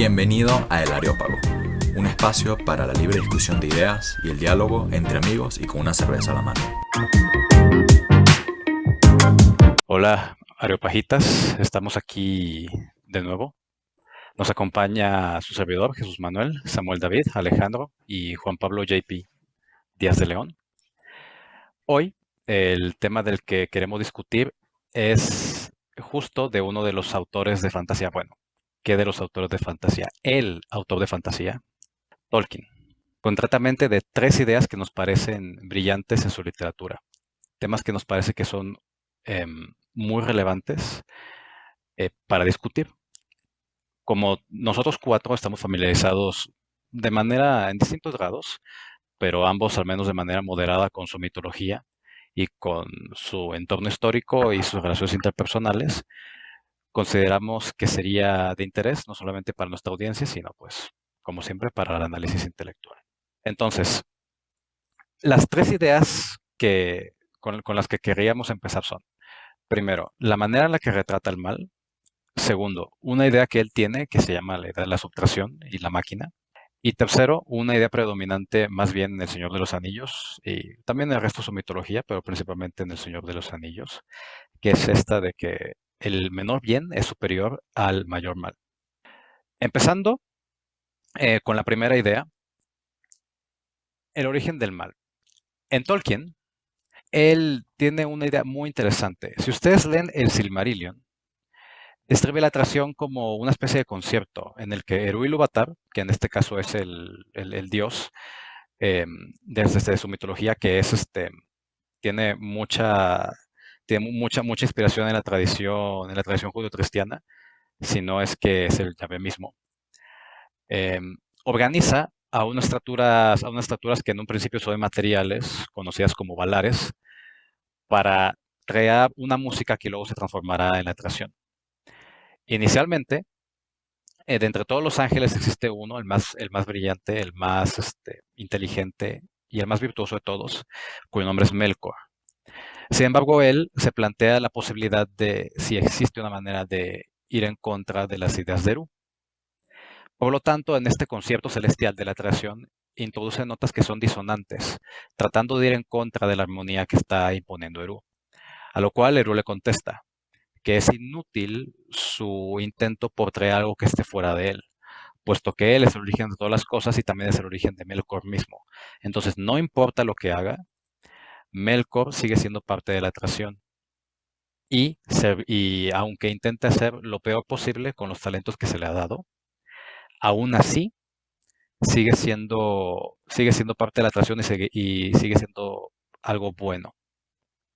Bienvenido a El Areópago, un espacio para la libre discusión de ideas y el diálogo entre amigos y con una cerveza a la mano. Hola, Areopajitas, estamos aquí de nuevo. Nos acompaña su servidor, Jesús Manuel, Samuel David, Alejandro y Juan Pablo JP Díaz de León. Hoy el tema del que queremos discutir es justo de uno de los autores de fantasía. Bueno, ¿qué de los autores de fantasía? El autor de fantasía, Tolkien. Concretamente de tres ideas que nos parecen brillantes en su literatura. Temas que nos parece que son muy relevantes para discutir. Como nosotros cuatro estamos familiarizados en distintos grados, pero ambos al menos de manera moderada con su mitología y con su entorno histórico y sus relaciones interpersonales, consideramos que sería de interés no solamente para nuestra audiencia, sino pues, como siempre, para el análisis intelectual. Entonces, las tres ideas con las que querríamos empezar son, primero, la manera en la que retrata el mal. Segundo, una idea que él tiene que se llama la idea de la subtracción y la máquina. Y tercero, una idea predominante más bien en El Señor de los Anillos y también en el resto de su mitología, pero principalmente en El Señor de los Anillos, que es esta de que el menor bien es superior al mayor mal. Empezando con la primera idea, el origen del mal. En Tolkien, él tiene una idea muy interesante. Si ustedes leen el Silmarillion, describe la atracción como una especie de concierto en el que Eru Ilúvatar, que en este caso es el dios eh, desde su mitología, que es tiene mucha, mucha inspiración en la tradición judio-cristiana, si no es que es el Yahvé mismo. Eh, Organiza a unas estaturas que en un principio son materiales, conocidas como valares, para crear una música que luego se transformará en la atracción. Inicialmente, de entre todos los ángeles existe uno, el más brillante, el más inteligente y el más virtuoso de todos, cuyo nombre es Melkor. Sin embargo, él se plantea la posibilidad de si existe una manera de ir en contra de las ideas de Eru. Por lo tanto, en este concierto celestial de la atracción, introduce notas que son disonantes, tratando de ir en contra de la armonía que está imponiendo Eru. A lo cual Eru le contesta que es inútil su intento por traer algo que esté fuera de él, puesto que él es el origen de todas las cosas y también es el origen de Melkor mismo. Entonces, no importa lo que haga, Melkor sigue siendo parte de la atracción. Y aunque intente hacer lo peor posible con los talentos que se le ha dado, aún así sigue siendo parte de la atracción y sigue siendo algo bueno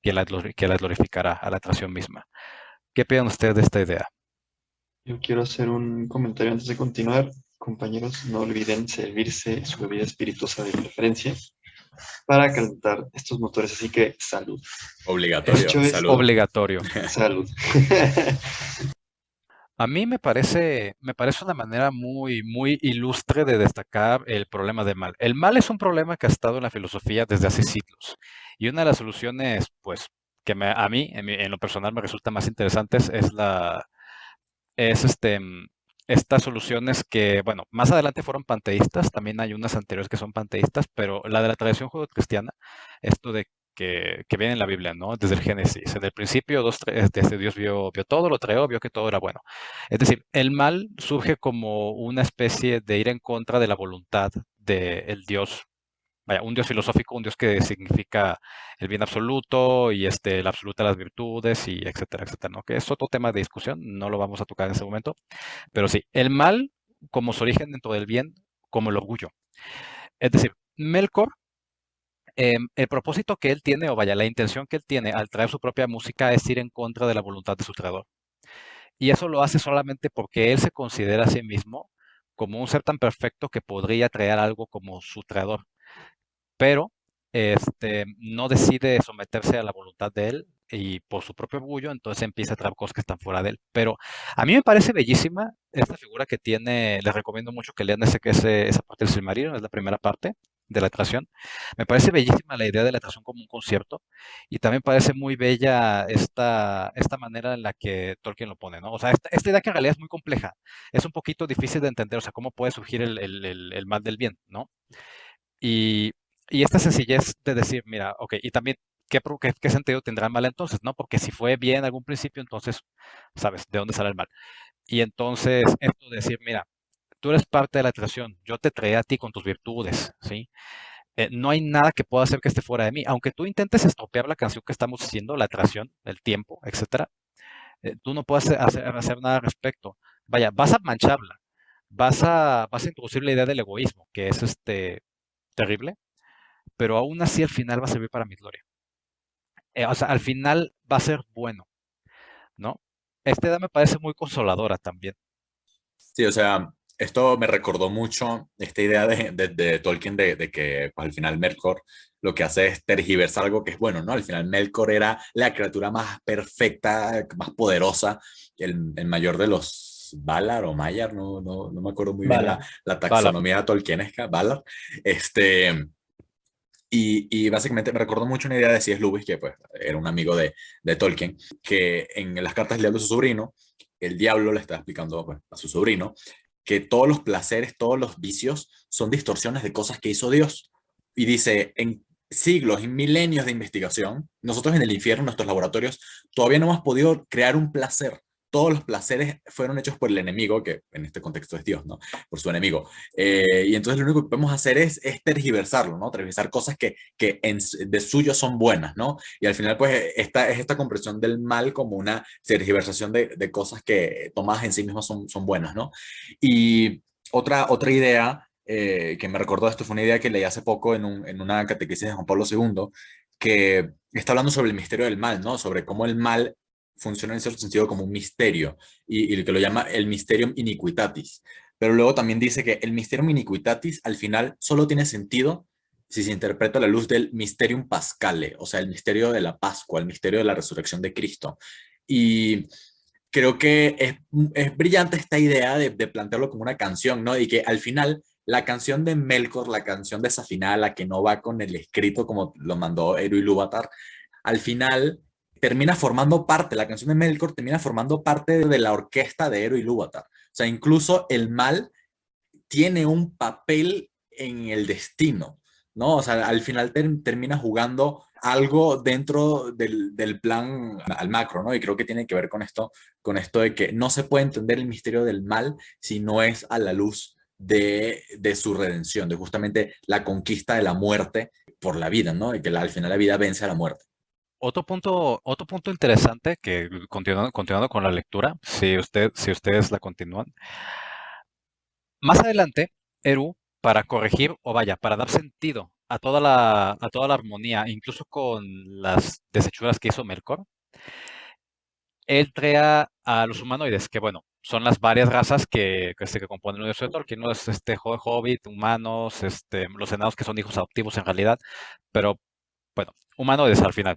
que la glorificará a la atracción misma. ¿Qué piensan ustedes de esta idea? Yo quiero hacer un comentario antes de continuar. Compañeros, no olviden servirse su bebida espirituosa de preferencia para calentar estos motores. Así que salud. Obligatorio, Dicho salud. esto, Obligatorio. salud. A mí me parece una manera muy ilustre de destacar el problema del mal. El mal es un problema que ha estado en la filosofía desde hace siglos. Y una de las soluciones, pues, a mí, en lo personal, me resulta más interesantes es estas soluciones que, bueno, más adelante fueron panteístas, también hay unas anteriores que son panteístas, pero la de la tradición judeocristiana, esto de que viene en la Biblia, ¿no? Desde el Génesis, en el principio Dios vio todo, lo creó, vio que todo era bueno. Es decir, el mal surge como una especie de ir en contra de la voluntad del Dios, vaya, un Dios filosófico, un Dios que significa el bien absoluto y la absoluta de las virtudes y etcétera, etcétera, ¿no? Que es otro tema de discusión, no lo vamos a tocar en ese momento, pero sí, el mal como su origen dentro del bien, como el orgullo. Es decir, Melkor, el propósito que él tiene, o vaya, la intención que él tiene al traer su propia música es ir en contra de la voluntad de su creador. Y eso lo hace solamente porque él se considera a sí mismo como un ser tan perfecto que podría traer algo como su creador, pero no decide someterse a la voluntad de él y por su propio orgullo, entonces empieza a traer cosas que están fuera de él. Pero a mí me parece bellísima esta figura que tiene, les recomiendo mucho que lean esa parte del Silmarillion, es la primera parte, de la atracción. Me parece bellísima la idea de la atracción como un concierto y también parece muy bella esta manera en la que Tolkien lo pone, ¿no? O sea, esta idea que en realidad es muy compleja, es un poquito difícil de entender, o sea, cómo puede surgir el mal del bien, ¿no? Y, y esta sencillez de decir, mira, ok, y también, ¿qué sentido tendrá el mal entonces, no? Porque si fue bien en algún principio, entonces, ¿sabes de dónde sale el mal? Y entonces, esto de decir, mira, tú eres parte de la atracción, yo te traía a ti con tus virtudes, ¿sí? No hay nada que pueda hacer que esté fuera de mí. Aunque tú intentes estropear la canción que estamos haciendo, la atracción, el tiempo, etcétera, tú no puedes hacer nada al respecto. Vaya, vas a mancharla, vas a introducir la idea del egoísmo, que es terrible, pero aún así al final va a servir para mi gloria. O sea, al final va a ser bueno, ¿no? Esta idea me parece muy consoladora también. Sí, o sea, esto me recordó mucho esta idea de Tolkien de que pues, al final Melkor lo que hace es tergiversar algo que es bueno, ¿no? Al final Melkor era la criatura más perfecta, más poderosa, el mayor de los Valar o Maiar, no me acuerdo muy bien Valar. la Valar. taxonomía tolkienesca, Valar. Este, y básicamente me recordó mucho una idea de C.S. Lewis, que pues era un amigo de Tolkien, que en las cartas del diablo de su sobrino, el diablo le está explicando pues, a su sobrino que todos los placeres, todos los vicios son distorsiones de cosas que hizo Dios. Y dice, en siglos y milenios de investigación, nosotros en el infierno, en nuestros laboratorios, todavía no hemos podido crear un placer. Todos los placeres fueron hechos por el enemigo, que en este contexto es Dios, ¿no? Por su enemigo. Y entonces lo único que podemos hacer es tergiversarlo, ¿no? Tergiversar cosas que de suyo son buenas, ¿no? Y al final, pues, esta comprensión del mal como una tergiversación de cosas que tomadas en sí mismas son buenas, ¿no? Y otra idea que me recordó esto fue una idea que leí hace poco en una catequesis de Juan Pablo II, que está hablando sobre el misterio del mal, ¿no? Sobre cómo el mal funciona en cierto sentido como un misterio y que lo llama el mysterium iniquitatis. Pero luego también dice que el mysterium iniquitatis al final solo tiene sentido si se interpreta a la luz del mysterium pascale, o sea, el misterio de la Pascua, el misterio de la resurrección de Cristo. Y creo que es brillante esta idea de plantearlo como una canción, ¿no? Y que al final la canción de Melkor, la canción desafinada, la que no va con el escrito como lo mandó Eru Ilúvatar, al final termina formando parte, la canción de Melkor termina formando parte de la orquesta de Eru Ilúvatar. O sea, incluso el mal tiene un papel en el destino, ¿no? O sea, al final termina jugando algo dentro del plan al macro, ¿no? Y creo que tiene que ver con esto de que no se puede entender el misterio del mal si no es a la luz de su redención, de justamente la conquista de la muerte por la vida, ¿no? Y que al final la vida vence a la muerte. Otro punto interesante que continuando con la lectura, si ustedes la continúan, más adelante, Eru, para corregir, o vaya, para dar sentido a toda la armonía, incluso con las deshechuras que hizo Melkor, él crea a los humanoides, que bueno, son las varias razas que componen el universo de Tolkien, ¿no? Es Hobbit, humanos, los enanos que son hijos adoptivos en realidad, pero bueno, humanoides al final.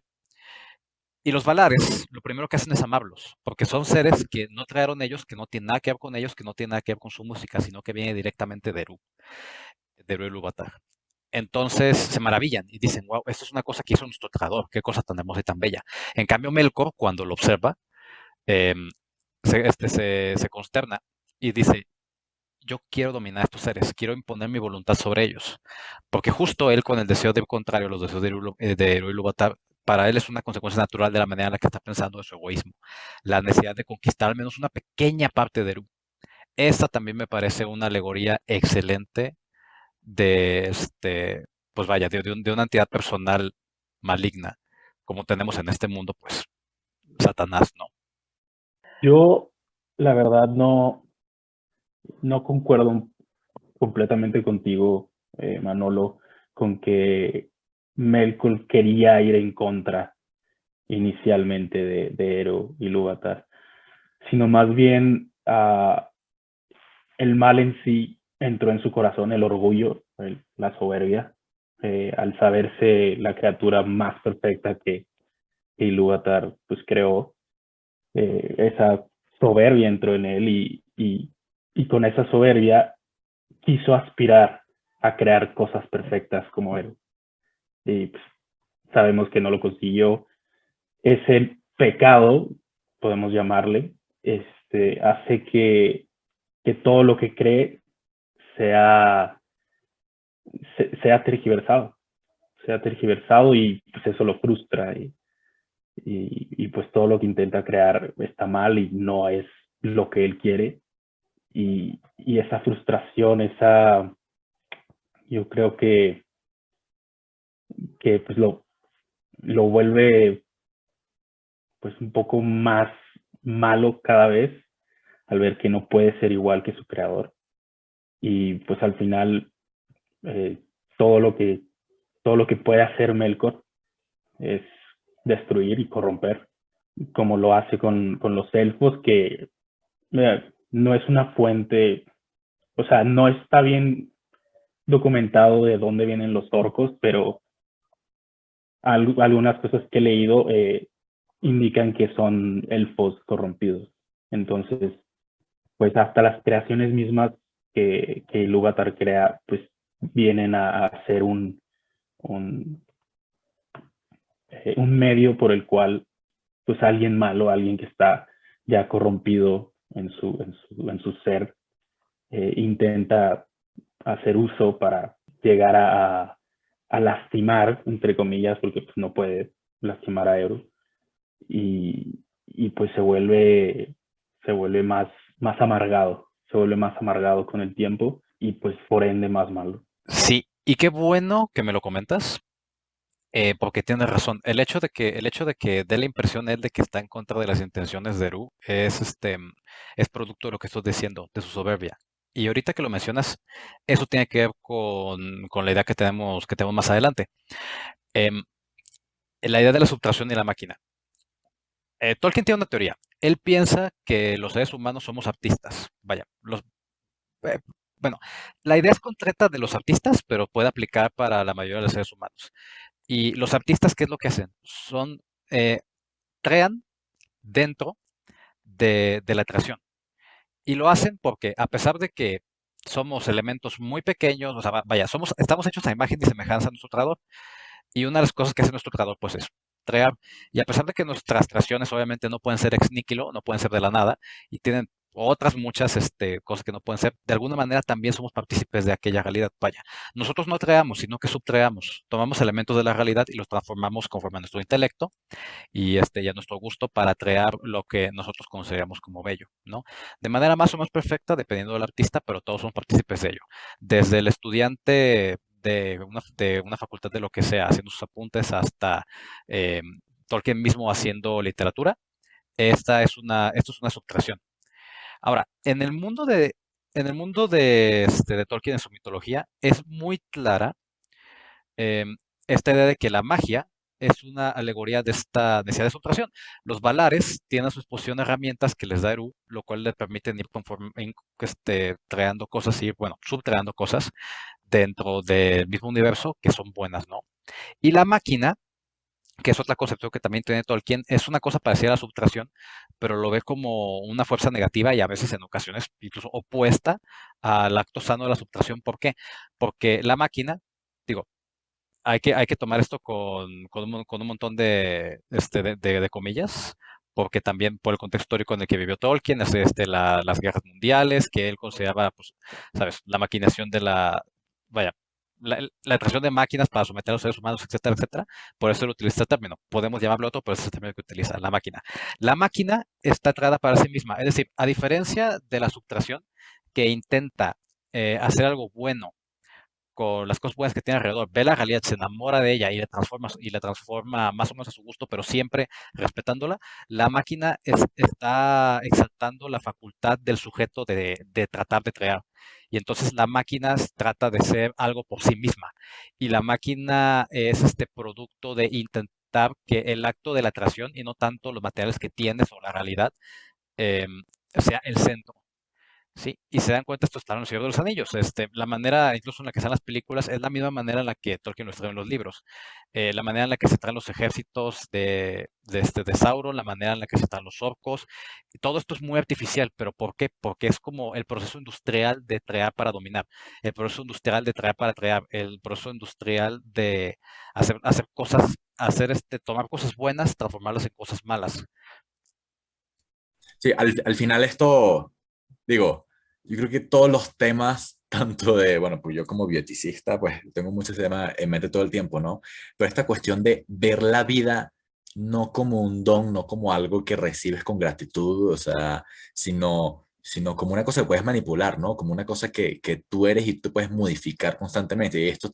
Y los Valares, lo primero que hacen es amarlos, porque son seres que no trajeron ellos, que no tienen nada que ver con ellos, que no tienen nada que ver con su música, sino que viene directamente de Eru Ilúvatar. Entonces se maravillan y dicen, wow, esto es una cosa que hizo nuestro creador, qué cosa tan hermosa y tan bella. En cambio, Melkor, cuando lo observa, eh, se consterna y dice, yo quiero dominar a estos seres, quiero imponer mi voluntad sobre ellos. Porque justo él, con el deseo de contrario, los deseos de Eru Ilúvatar, para él es una consecuencia natural de la manera en la que está pensando de su egoísmo. La necesidad de conquistar al menos una pequeña parte de Eru. Esta también me parece una alegoría excelente de pues vaya, de una entidad personal maligna, como tenemos en este mundo, pues, Satanás, ¿no? Yo, la verdad, no concuerdo completamente contigo, Manolo, con que Melkor quería ir en contra inicialmente de Eru Ilúvatar, sino más bien el mal en sí entró en su corazón, el orgullo, la soberbia, al saberse la criatura más perfecta que Ilúvatar pues creó, esa soberbia entró en él y con esa soberbia quiso aspirar a crear cosas perfectas como él. Y pues, sabemos que no lo consiguió. Ese pecado, podemos llamarle, hace que todo lo que cree sea, sea tergiversado, y pues eso lo frustra y pues todo lo que intenta crear está mal y no es lo que él quiere y esa frustración, yo creo que pues lo vuelve pues un poco más malo cada vez al ver que no puede ser igual que su creador y pues al final eh, todo lo que todo lo que puede hacer Melkor es destruir y corromper, como lo hace con los elfos, que no es una fuente, o sea, no está bien documentado de dónde vienen los orcos, pero algunas cosas que he leído indican que son elfos corrompidos. Entonces, pues hasta las creaciones mismas que Ilúvatar crea, pues vienen a ser un, un medio por el cual pues alguien malo, alguien que está ya corrompido en su ser, intenta hacer uso para llegar a lastimar, entre comillas, porque pues, no puede lastimar a Eru, y pues se vuelve se vuelve más amargado con el tiempo y pues por ende más malo. Sí, y qué bueno que me lo comentas, porque tienes razón. El hecho de que dé la impresión él de que está en contra de las intenciones de Eru es producto de lo que estoy diciendo, de su soberbia. Y ahorita que lo mencionas, eso tiene que ver con la idea que tenemos más adelante. Em, la idea de la subtracción y la máquina. Tolkien tiene una teoría. Él piensa que los seres humanos somos artistas. Vaya, eh, bueno, la idea es concreta de los artistas, pero puede aplicar para la mayoría de los seres humanos. Y los artistas, ¿qué es lo que hacen? Eh, crean dentro de la creación. Y lo hacen porque, a pesar de que somos elementos muy pequeños, o sea, vaya, estamos hechos a imagen y semejanza de nuestro creador, y una de las cosas que hace nuestro creador, pues es crear. Y a pesar de que nuestras creaciones obviamente no pueden ser ex nihilo, no pueden ser de la nada, y tienen otras muchas cosas que no pueden ser, de alguna manera también somos partícipes de aquella realidad. Vaya, nosotros no creamos, sino que subcreamos. Tomamos elementos de la realidad y los transformamos conforme a nuestro intelecto y a nuestro gusto para crear lo que nosotros consideramos como bello, ¿no? De manera más o menos perfecta, dependiendo del artista, pero todos somos partícipes de ello. Desde el estudiante de una facultad de lo que sea, haciendo sus apuntes, hasta eh, Tolkien mismo haciendo literatura, esto es una subtracción. Ahora, en el mundo de Tolkien en su mitología, es muy clara em, esta idea de que la magia es una alegoría de esta necesidad de subtracción. Los Valares tienen a su disposición herramientas que les da Eru, lo cual les permiten ir creando cosas y, bueno, subcreando cosas dentro del mismo universo que son buenas, ¿no? Y la máquina, que es otra concepción que también tiene Tolkien, es una cosa parecida a la subtracción, pero lo ve como una fuerza negativa y a veces en ocasiones incluso opuesta al acto sano de la subtracción. ¿Por qué? Porque la máquina, digo, hay que tomar esto con un montón de comillas, porque también por el contexto histórico en el que vivió Tolkien, las guerras mundiales, que él consideraba, pues, sabes, la maquinación vaya, la atracción de máquinas para someter a los seres humanos, etcétera, etcétera. Por eso él utiliza el término. Podemos llamarlo otro, pero ese es el término que utiliza, la máquina. La máquina está atrada para sí misma. Es decir, a diferencia de la subtracción, que intenta hacer algo bueno con las cosas buenas que tiene alrededor, ve la realidad, se enamora de ella y la transforma más o menos a su gusto, pero siempre respetándola, la máquina está exaltando la facultad del sujeto de tratar de crear. Y entonces la máquina trata de ser algo por sí misma. Y la máquina es este producto de intentar que el acto de la creación y no tanto los materiales que tienes o la realidad eh, sea el centro. Sí, y se dan cuenta, esto está en El Señor de los Anillos. La manera, incluso en la que están las películas, es la misma manera en la que Tolkien lo trae en los libros. La manera en la que se traen los ejércitos de Sauron, la manera en la que se traen los orcos. Y todo esto es muy artificial, pero ¿por qué? Porque es como el proceso industrial de crear para dominar, el proceso industrial de crear para crear, el proceso industrial de hacer cosas, tomar cosas buenas, transformarlas en cosas malas. Sí, al final esto, digo, yo creo que todos los temas, tanto de, bueno, pues yo como bioticista, pues tengo muchos temas en mente todo el tiempo, ¿no? Pero esta cuestión de ver la vida no como un don, no como algo que recibes con gratitud, o sea, sino como una cosa que puedes manipular, ¿no? Como una cosa que tú eres y tú puedes modificar constantemente. Y esto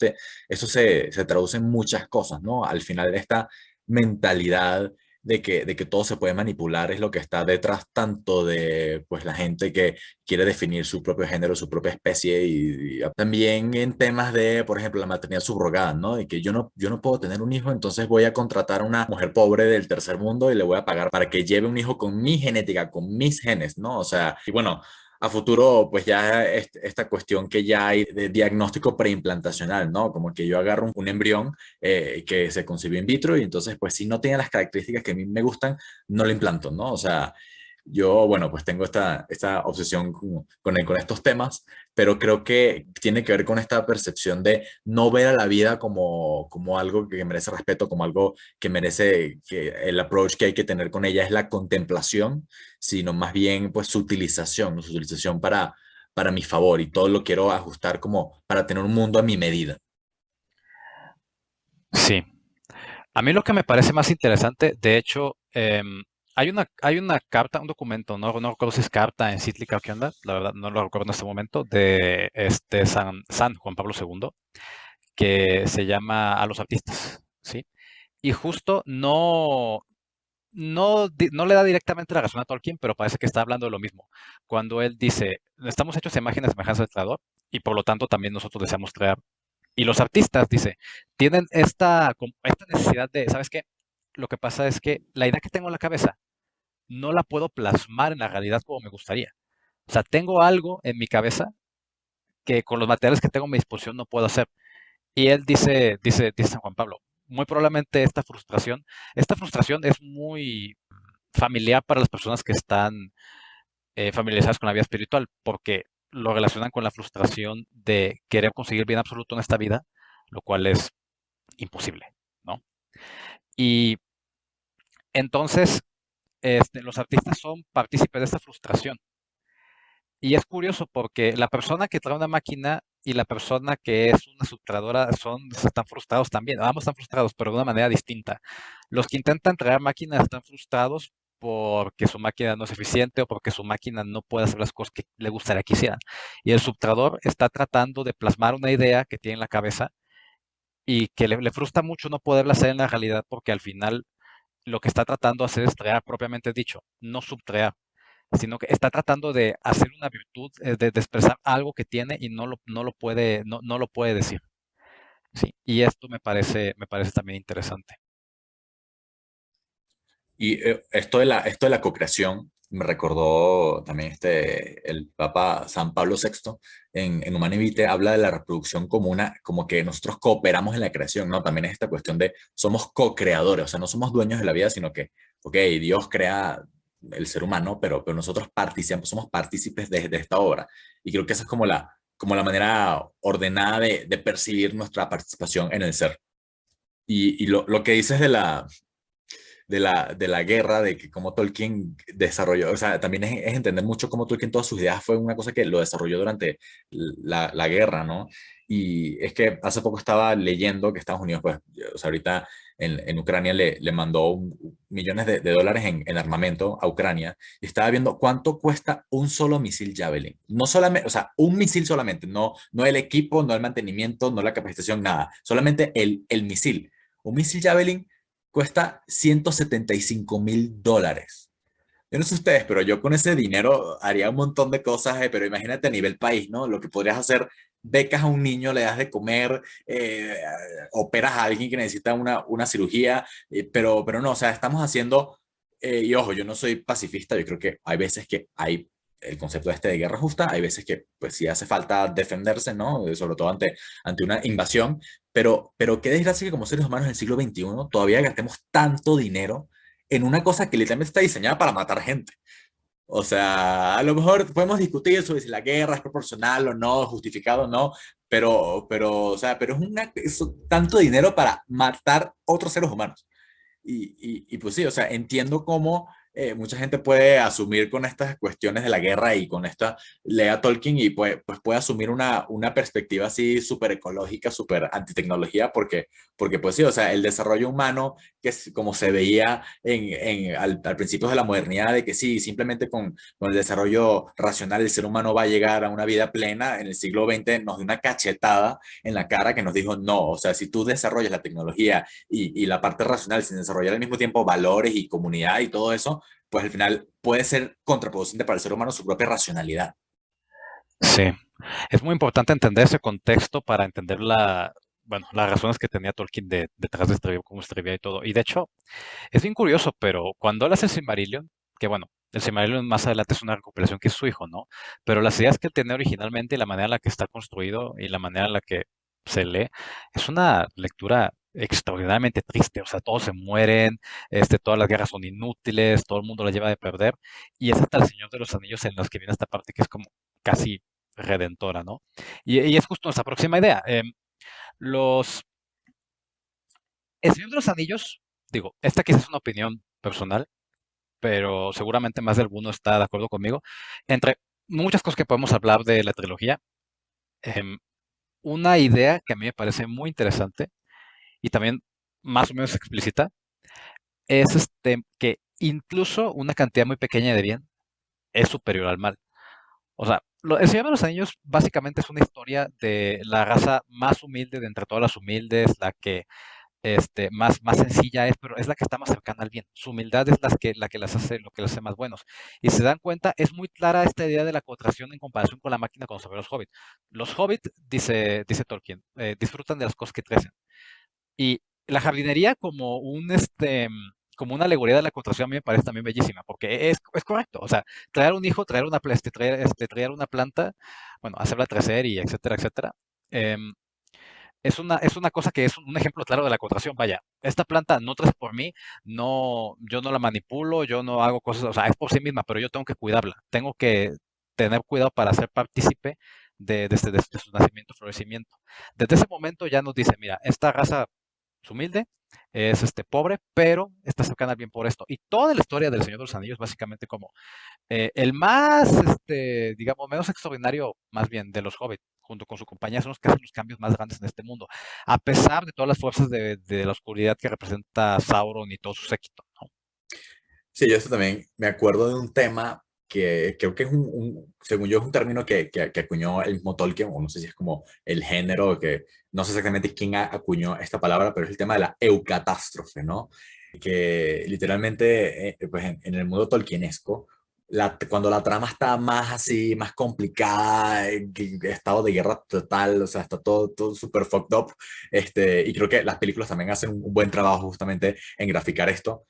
se traduce en muchas cosas, ¿no? Al final esta mentalidad de que todo se puede manipular es lo que está detrás tanto de pues la gente que quiere definir su propio género, su propia especie y también en temas de, por ejemplo, la maternidad subrogada, ¿no? De que yo no puedo tener un hijo, entonces voy a contratar a una mujer pobre del tercer mundo y le voy a pagar para que lleve un hijo con mi genética, con mis genes, ¿no? O sea, y bueno, a futuro, pues ya esta cuestión que ya hay de diagnóstico preimplantacional, ¿no? Como que yo agarro un embrión que se concibió in vitro y entonces, pues si no tiene las características que a mí me gustan, no lo implanto, ¿no? O sea, yo, bueno, pues tengo esta obsesión con estos temas, pero creo que tiene que ver con esta percepción de no ver a la vida como algo que merece respeto, como algo que merece, que el approach que hay que tener con ella es la contemplación, sino más bien pues su utilización para mi favor y todo lo quiero ajustar como para tener un mundo a mi medida. Sí. A mí lo que me parece más interesante, de hecho, hay una carta, un documento, no recuerdo si es carta encíclica o qué onda, la verdad no lo recuerdo en este momento, de San Juan Pablo II, que se llama A los artistas, ¿sí? Y justo no le da directamente la razón a Tolkien, pero parece que está hablando de lo mismo. Cuando él dice, estamos hechos a imagen y semejanza del Creador, y por lo tanto también nosotros deseamos crear. Y los artistas, dice, tienen esta necesidad de, ¿sabes qué? Lo que pasa es que la idea que tengo en la cabeza no la puedo plasmar en la realidad como me gustaría. O sea, tengo algo en mi cabeza que con los materiales que tengo a mi disposición no puedo hacer. Y él dice San Juan Pablo, muy probablemente esta frustración es muy familiar para las personas que están familiarizadas con la vida espiritual, porque lo relacionan con la frustración de querer conseguir bien absoluto en esta vida, lo cual es imposible, ¿no? Y entonces, los artistas son partícipes de esta frustración. Y es curioso porque la persona que trae una máquina y la persona que es una subtradora están frustrados también. Ambos están frustrados, pero de una manera distinta. Los que intentan traer máquinas están frustrados porque su máquina no es eficiente o porque su máquina no puede hacer las cosas que le gustaría que hicieran. Y el subtrador está tratando de plasmar una idea que tiene en la cabeza y que le frustra mucho no poderla hacer en la realidad porque al final lo que está tratando de hacer es crear propiamente dicho, no subtraer, sino que está tratando de hacer una virtud, de expresar algo que tiene y no lo puede decir. Sí, y esto me parece también interesante. Y esto de la co-creación me recordó también el Papa San Pablo VI en Humanae Vitae habla de la reproducción como que nosotros cooperamos en la creación, ¿no? También es esta cuestión de somos co-creadores, o sea, no somos dueños de la vida, sino que, ok, Dios crea el ser humano, pero nosotros somos partícipes de esta obra. Y creo que esa es como la manera ordenada de percibir nuestra participación en el ser. Y lo que dices de la guerra, de que cómo Tolkien desarrolló, o sea, también es entender mucho cómo Tolkien todas sus ideas fue una cosa que lo desarrolló durante la guerra, ¿no? Y es que hace poco estaba leyendo que Estados Unidos, pues, o sea, ahorita en Ucrania le mandó millones de dólares en armamento a Ucrania y estaba viendo cuánto cuesta un solo misil Javelin. No solamente, o sea, un misil solamente, no el equipo, no el mantenimiento, no la capacitación, nada, solamente el misil. Un misil Javelin cuesta $175,000. Yo no sé ustedes, pero yo con ese dinero haría un montón de cosas, pero imagínate a nivel país, ¿no? Lo que podrías hacer, becas a un niño, le das de comer, operas a alguien que necesita una cirugía, pero no, o sea, estamos haciendo, y ojo, yo no soy pacifista, yo creo que hay veces que hay el concepto este de guerra justa. Hay veces que pues sí hace falta defenderse, ¿no? Sobre todo ante una invasión, pero qué desgracia que como seres humanos en el siglo XXI todavía gastemos tanto dinero en una cosa que literalmente está diseñada para matar gente. O sea, a lo mejor podemos discutir sobre si la guerra es proporcional o no, justificado o no, o sea, pero es tanto dinero para matar otros seres humanos. Y pues sí, o sea, entiendo cómo mucha gente puede asumir con estas cuestiones de la guerra y con esta lea Tolkien y pues puede asumir una perspectiva así súper ecológica, súper antitecnología, porque pues sí, o sea, el desarrollo humano, que es como se veía al principio de la modernidad, de que sí, simplemente con el desarrollo racional el ser humano va a llegar a una vida plena, en el siglo XX nos dio una cachetada en la cara que nos dijo, no, o sea, si tú desarrollas la tecnología y la parte racional sin desarrollar al mismo tiempo valores y comunidad y todo eso, pues al final puede ser contraproducente para el ser humano su propia racionalidad. Sí, es muy importante entender ese contexto para entender bueno, las razones que tenía Tolkien detrás de escribir cómo escribía y todo. Y de hecho, es bien curioso, pero cuando hablas el Silmarillion, que bueno, el Silmarillion más adelante es una recopilación que es su hijo, ¿no? Pero las ideas que él tenía originalmente y la manera en la que está construido y la manera en la que se lee, es una lectura extraordinariamente triste. O sea, todos se mueren, todas las guerras son inútiles, todo el mundo la lleva de perder. Y es hasta el Señor de los Anillos en los que viene esta parte que es como casi redentora, ¿no? Y es justo nuestra próxima idea. Los, el Señor de los Anillos, digo, esta quizás es una opinión personal, pero seguramente más de alguno está de acuerdo conmigo. Entre muchas cosas que podemos hablar de la trilogía, em, una idea que a mí me parece muy interesante y también más o menos explícita es que incluso una cantidad muy pequeña de bien es superior al mal. O sea, El Señor de los Anillos básicamente es una historia de la raza más humilde de entre todas las humildes, la que más sencilla es, pero es la que está más cercana al bien. Su humildad es la que las hace, lo que las hace más buenos. Y se dan cuenta, es muy clara esta idea de la contracción en comparación con la máquina cuando se ve los hobbits. Los hobbits, dice Tolkien, disfrutan de las cosas que crecen. Y la jardinería como una alegoría de la contracción a mí me parece también bellísima, porque es correcto. O sea, traer un hijo, traer una planta, bueno, hacerla crecer y etcétera, etcétera. em, es una cosa que es un ejemplo claro de la contracción. Vaya, esta planta no crece por mí, no, yo no la manipulo, yo no hago cosas, o sea, es por sí misma, pero yo tengo que cuidarla, tengo que tener cuidado para ser partícipe de su nacimiento, florecimiento. Desde ese momento ya nos dice, mira, esta raza es humilde, es pobre, pero está cercana al bien por esto. Y toda la historia del Señor de los Anillos, básicamente como el más, digamos, menos extraordinario, más bien, de los hobbits, junto con su compañía, son los que hacen los cambios más grandes en este mundo, a pesar de todas las fuerzas de la oscuridad que representa Sauron y todo su séquito, ¿no? Sí, yo eso también me acuerdo de un tema que creo que es según yo, es un término que acuñó el mismo Tolkien, o no sé si es como el género, que no sé exactamente quién acuñó esta palabra, pero es el tema de la eucatástrofe, ¿no? Que literalmente, pues en el mundo tolkienesco, cuando la trama está más así, más complicada, estado de guerra total, o sea, está todo súper fucked up, y creo que las películas también hacen un buen trabajo justamente en graficar esto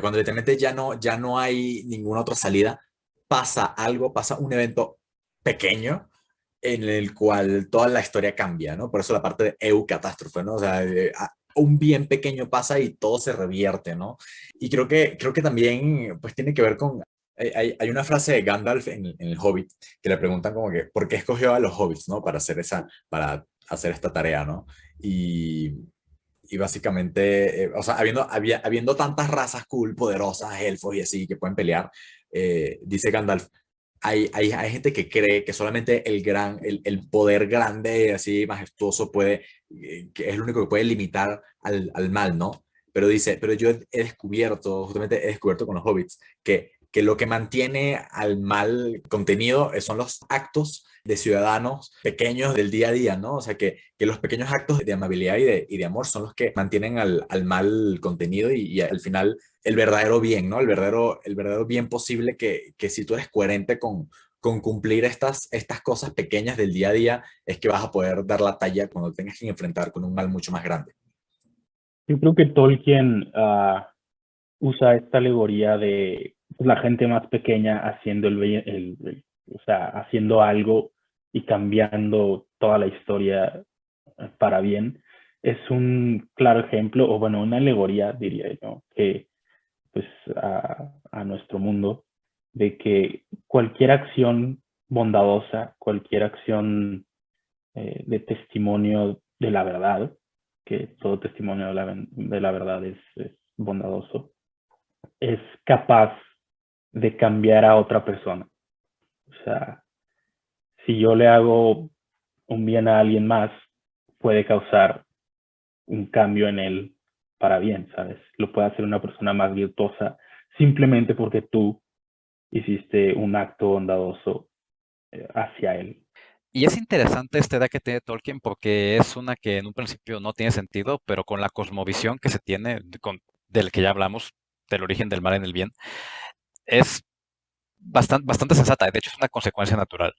cuando literalmente ya no hay ninguna otra salida, pasa algo, pasa un evento pequeño en el cual toda la historia cambia, ¿no? Por eso la parte de eucatástrofe, ¿no? O sea, un bien pequeño pasa y todo se revierte, ¿no? Y creo que también, pues tiene que ver con, hay una frase de Gandalf en El Hobbit que le preguntan como que, ¿por qué escogió a los hobbits, ¿no? Para hacer esta tarea, ¿no? Y, y básicamente, o sea, habiendo tantas razas cool, poderosas, elfos y así, que pueden pelear, dice Gandalf, hay gente que cree que solamente el poder grande, así, majestuoso, que es lo único que puede limitar al mal, ¿no? Pero dice, pero yo he descubierto, justamente he descubierto con los hobbits, que lo que mantiene al mal contenido son los actos de ciudadanos pequeños del día a día, ¿no? O sea, que los pequeños actos de amabilidad y de amor son los que mantienen al mal contenido y al final el verdadero bien, ¿no? El verdadero bien posible que si tú eres coherente con cumplir estas cosas pequeñas del día a día, es que vas a poder dar la talla cuando tengas que enfrentar con un mal mucho más grande. Yo creo que Tolkien usa esta alegoría de pues, la gente más pequeña haciendo o sea, haciendo algo y cambiando toda la historia para bien, es un claro ejemplo, o bueno, una alegoría, diría yo, que pues a nuestro mundo, de que cualquier acción bondadosa, cualquier acción de testimonio de la verdad, que todo testimonio de la verdad es bondadoso, es capaz de cambiar a otra persona. O sea, si yo le hago un bien a alguien más, puede causar un cambio en él para bien, ¿sabes? Lo puede hacer una persona más virtuosa simplemente porque tú hiciste un acto bondadoso hacia él. Y es interesante esta idea que tiene Tolkien porque es una que en un principio no tiene sentido, pero con la cosmovisión que se tiene, del que ya hablamos, del origen del mal en el bien, es bastante sensata. De hecho, es una consecuencia natural.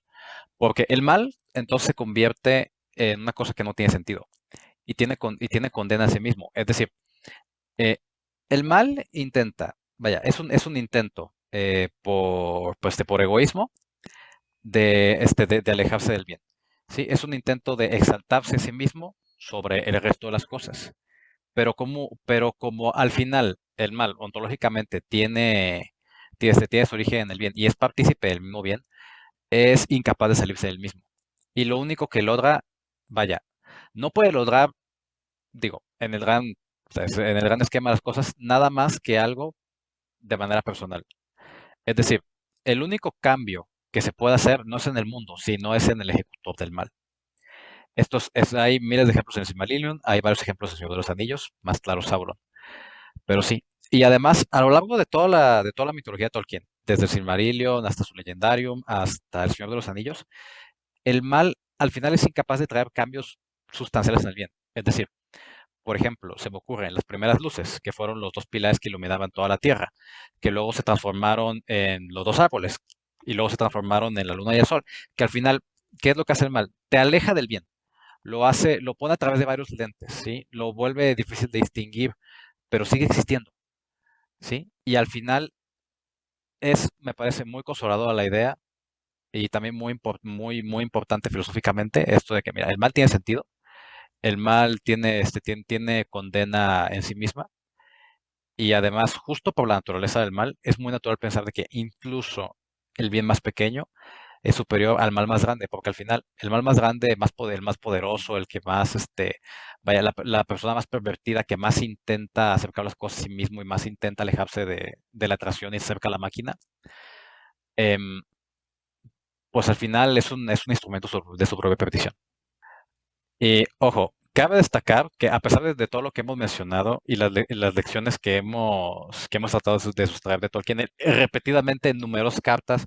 Porque el mal entonces se convierte en una cosa que no tiene sentido y tiene condena a sí mismo. Es decir, eh, el mal intenta, vaya, es un intento por egoísmo de alejarse del bien. ¿Sí? Es un intento de exaltarse a sí mismo sobre el resto de las cosas. Pero como al final el mal ontológicamente tiene su origen en el bien y es partícipe del mismo bien, es incapaz de salirse del mismo. Y lo único que logra, vaya, no puede lograr, digo, en el gran esquema de las cosas, nada más que algo de manera personal. Es decir, el único cambio que se puede hacer no es en el mundo, sino es en el ejecutor del mal. Hay miles de ejemplos en el Silmarillion, hay varios ejemplos en el Señor de los Anillos, más claro Sauron, pero sí. Y además, a lo largo de toda la mitología de Tolkien, desde el Silmarillion hasta su Legendarium, hasta el Señor de los Anillos, el mal al final es incapaz de traer cambios sustanciales en el bien. Es decir, por ejemplo, se me ocurren las primeras luces, que fueron los dos pilares que iluminaban toda la Tierra, que luego se transformaron en los dos árboles, y luego se transformaron en la luna y el sol, que al final, ¿qué es lo que hace el mal? Te aleja del bien, lo pone a través de varios lentes, ¿sí? Lo vuelve difícil de distinguir, pero sigue existiendo, ¿sí? Y al final me parece muy consoladora la idea y también muy importante filosóficamente esto de que, mira, el mal tiene sentido, el mal tiene condena en sí misma y además, justo por la naturaleza del mal, es muy natural pensar de que incluso el bien más pequeño es superior al mal más grande, porque al final el mal más grande, el más poderoso, el que más, vaya, la persona más pervertida que más intenta acercar las cosas a sí mismo y más intenta alejarse de la atracción y cerca a la máquina, em, pues al final es un instrumento de su propia perdición. Y ojo, cabe destacar que a pesar de todo lo que hemos mencionado y las lecciones que hemos tratado de sustraer de Tolkien repetidamente en numerosas cartas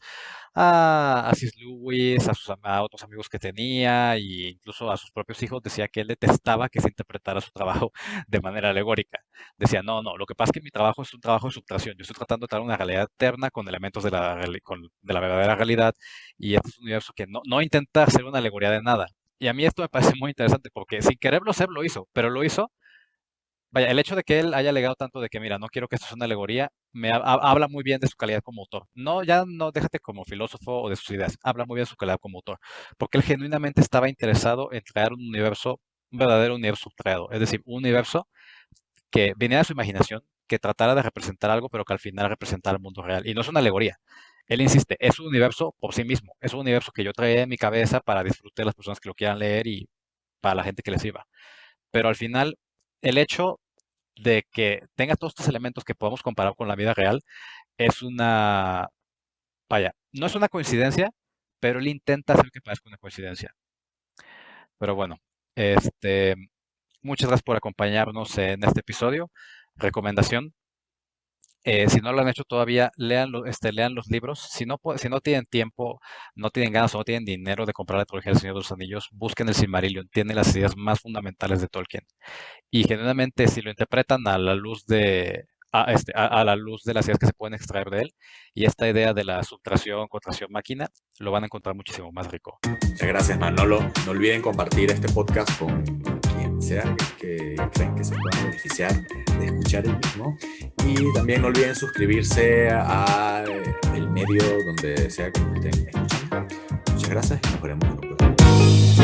a C.S. Lewis, a otros amigos que tenía, e incluso a sus propios hijos, decía que él detestaba que se interpretara su trabajo de manera alegórica. Decía, no, no, lo que pasa es que mi trabajo es un trabajo de subtracción. Yo estoy tratando de traer una realidad eterna con elementos de la verdadera realidad, y este es un universo que no intenta hacer una alegoría de nada. Y a mí esto me parece muy interesante porque sin quererlo hacer lo hizo, pero lo hizo. Vaya, el hecho de que él haya alegado tanto de que, mira, no quiero que esto sea una alegoría, habla muy bien de su calidad como autor. No, ya no déjate como filósofo o de sus ideas, habla muy bien de su calidad como autor, porque él genuinamente estaba interesado en crear un verdadero universo creado, es decir, un universo que viniera de su imaginación, que tratara de representar algo, pero que al final representara el mundo real. Y no es una alegoría. Él insiste, es un universo por sí mismo, es un universo que yo traía en mi cabeza para disfrutar de las personas que lo quieran leer y para la gente que les sirva. Pero al final, el hecho de que tenga todos estos elementos que podemos comparar con la vida real es vaya, no es una coincidencia, pero él intenta hacer que parezca una coincidencia. Pero bueno, este, muchas gracias por acompañarnos en este episodio. Recomendación, si no lo han hecho todavía, lean los libros. Si no tienen tiempo, no tienen ganas o no tienen dinero de comprar la trilogía del Señor de los Anillos, busquen el Silmarillion. Tiene las ideas más fundamentales de Tolkien. Y generalmente, si lo interpretan a la luz de las ideas que se pueden extraer de él, y esta idea de la subtracción, contracción, máquina, lo van a encontrar muchísimo más rico. Muchas gracias, Manolo. No olviden compartir este podcast con quien sea sea que creen que se puedan beneficiar de escuchar el mismo. Y también no olviden suscribirse a el medio donde sea que nos estén escuchando. Muchas gracias y nos veremos en un próximo.